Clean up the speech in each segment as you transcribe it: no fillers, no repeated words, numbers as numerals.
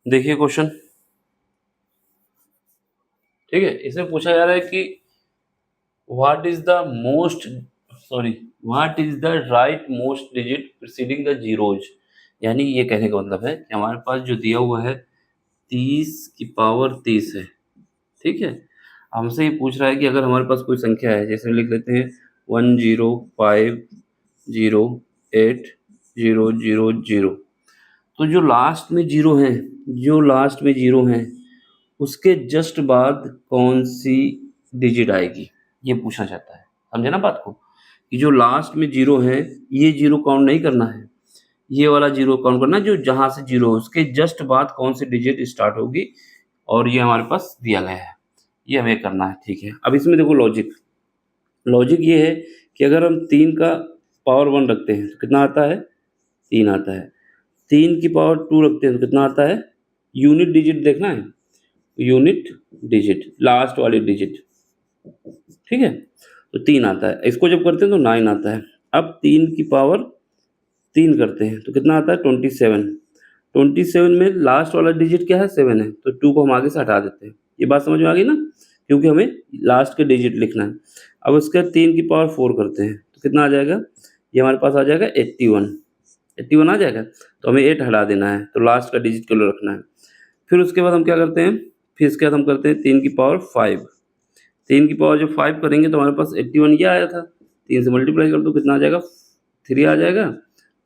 देखिए क्वेश्चन, ठीक है, इसमें पूछा जा रहा है कि what is the right most digit preceding the zeros. यानी ये कहने का मतलब है कि हमारे पास जो दिया हुआ है 30 है, ठीक है। हमसे ये पूछ रहा है कि अगर हमारे पास कोई संख्या है, जैसे लिख लेते हैं 105080000, तो जो लास्ट में जीरो हैं उसके जस्ट बाद कौन सी डिजिट आएगी, ये पूछना चाहता है। समझे ना बात को, कि जो लास्ट में जीरो है ये जीरो काउंट नहीं करना है, ये वाला जीरो काउंट करना है, जो जहां से जीरो है उसके जस्ट बाद कौन सी डिजिट स्टार्ट होगी, और ये हमारे पास दिया गया है, ये हमें करना है, ठीक है। अब इसमें देखो लॉजिक ये है कि अगर हम 3 का पावर 1 रखते हैं तो कितना आता है, 3 आता है। 3 की पावर 2 रखते हैं तो कितना आता है, यूनिट डिजिट देखना है, यूनिट डिजिट लास्ट वाली डिजिट, ठीक है, तो 3 आता है। इसको जब करते हैं तो 9 आता है। अब 3 की पावर 3 करते हैं तो कितना आता है, 27 में लास्ट वाला डिजिट क्या है, 7 है, तो 2 को हम आगे से हटा देते हैं। ये बात समझ में आ गई ना, क्योंकि हमें लास्ट के डिजिट लिखना है। अब उसके 3 की पावर 4 करते हैं तो कितना आ जाएगा, ये हमारे पास आ जाएगा 81 आ जाएगा, तो हमें 8 हटा देना है, तो लास्ट का डिजिट को रखना है। फिर उसके बाद हम क्या करते हैं, फिर इसके बाद हम करते हैं 3 की पावर 5। 3 की पावर जब 5 करेंगे तो हमारे पास 81 ये आया था, 3 से मल्टीप्लाई कर दो, कितना आ जाएगा, 3 आ जाएगा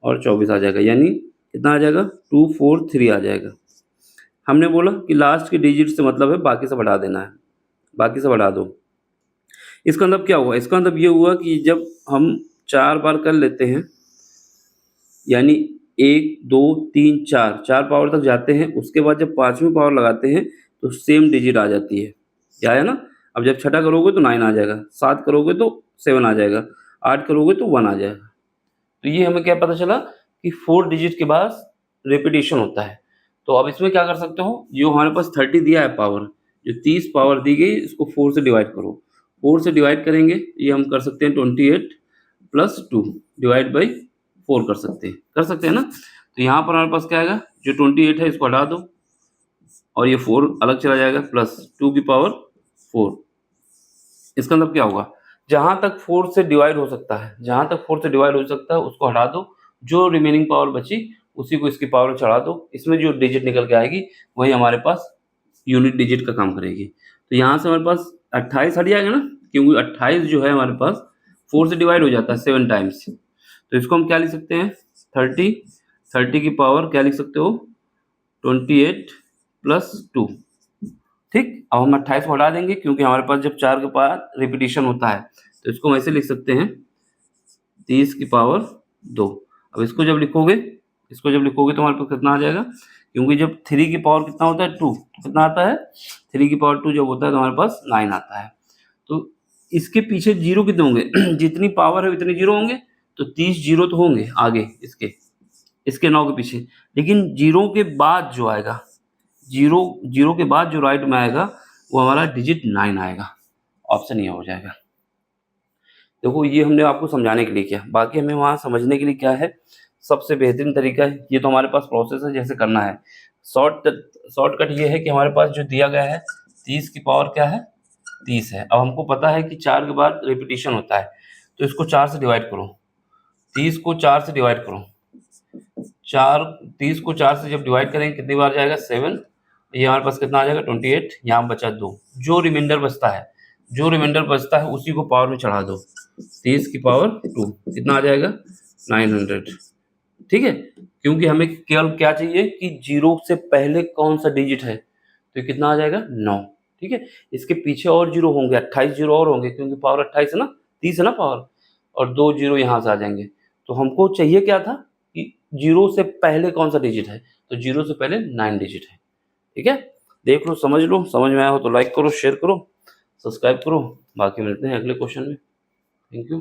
और 24 आ जाएगा, यानी कितना आ जाएगा, 243 आ जाएगा। हमने बोला कि लास्ट के डिजिट से मतलब है बाकी सब हटा देना है, बाकी सब हटा दो। इसका मतलब क्या हुआ, इसका मतलब ये हुआ कि जब हम 4 बार कर लेते हैं, यानी 1 2 3 4 पावर तक जाते हैं, उसके बाद जब 5वीं पावर लगाते हैं तो सेम डिजिट आ जाती है, क्या है ना। अब जब छठा करोगे तो 9 आ जाएगा, 7 करोगे तो 7 आ जाएगा, 8 करोगे तो 1 आ जाएगा। तो ये हमें क्या पता चला कि 4 डिजिट के बाद रिपीटिशन होता है। तो अब इसमें क्या कर सकते हो, जो हमारे पास 30 दिया है पावर, जो 30 पावर दी गई इसको 4 से डिवाइड करो। 4 से डिवाइड करेंगे, ये हम कर सकते हैं 28 प्लस 2 डिवाइड बाई 4 कर सकते हैं ना। तो यहाँ पर हमारे पास क्या आएगा, जो 28 है इसको हटा दो और ये 4 अलग चला जाएगा, प्लस 2 की पावर 4। इसका मतलब क्या होगा, जहां तक 4 से डिवाइड हो सकता है उसको हटा दो, जो रिमेनिंग पावर बची उसी को इसकी पावर में चढ़ा दो, इसमें जो डिजिट निकल के आएगी वही हमारे पास यूनिट डिजिट का काम करेगी। तो यहाँ से हमारे पास 28 हट जाएगा ना, क्योंकि 28 जो है हमारे पास 4 से डिवाइड हो जाता है 7 टाइम्स। तो इसको हम क्या लिख सकते हैं, 30 की पावर क्या लिख सकते हो, 28 प्लस 2, ठीक। अब हम 28 को हटा देंगे क्योंकि हमारे पास जब 4 के बाद रिपीटिशन होता है, तो इसको हम ऐसे लिख सकते हैं 30 की पावर 2। अब इसको जब लिखोगे तो हमारे पास कितना आ जाएगा, क्योंकि जब 3 की पावर कितना होता है 2, तो कितना आता है, 3 की पावर 2 जब होता है तो हमारे पास 9 आता है। तो इसके पीछे जीरो कितने होंगे जितनी पावर है उतने जीरो होंगे, तो 30 जीरो तो होंगे आगे इसके 9 के पीछे, लेकिन जीरो के बाद जो आएगा, जीरो के बाद जो राइट में आएगा वो हमारा डिजिट 9 आएगा, ऑप्शन ये हो जाएगा। देखो ये हमने आपको समझाने के लिए किया, बाकी हमें वहाँ समझने के लिए क्या है, सबसे बेहतरीन तरीका है, ये तो हमारे पास प्रोसेस है जैसे करना है। शॉर्टकट ये है कि हमारे पास जो दिया गया है 30 की पावर क्या है, 30 है। अब हमको पता है कि 4 के बाद रिपीटिशन होता है, तो इसको 4 से डिवाइड करो, 30 को 4 से डिवाइड करो, 30 को 4 से जब डिवाइड करेंगे कितनी बार जाएगा, 7। ये हमारे पास कितना आ जाएगा, 28, यहाँ बचा 2, जो रिमाइंडर बचता है उसी को पावर में चढ़ा दो, 30 की पावर 2 कितना आ जाएगा, 900, ठीक है। क्योंकि हमें केवल क्या चाहिए कि जीरो से पहले कौन सा डिजिट है, तो कितना आ जाएगा, 9, ठीक है। इसके पीछे और जीरो होंगे, 28 जीरो और होंगे, क्योंकि पावर 28 है ना, 30 है ना पावर, और 2 जीरो यहाँ से आ जाएंगे। तो हमको चाहिए क्या था कि जीरो से पहले कौन सा डिजिट है, तो जीरो से पहले 9 डिजिट है, ठीक है। देख लो, समझ में आया हो तो लाइक करो, शेयर करो, सब्सक्राइब करो। बाकी मिलते हैं अगले क्वेश्चन में। Thank you.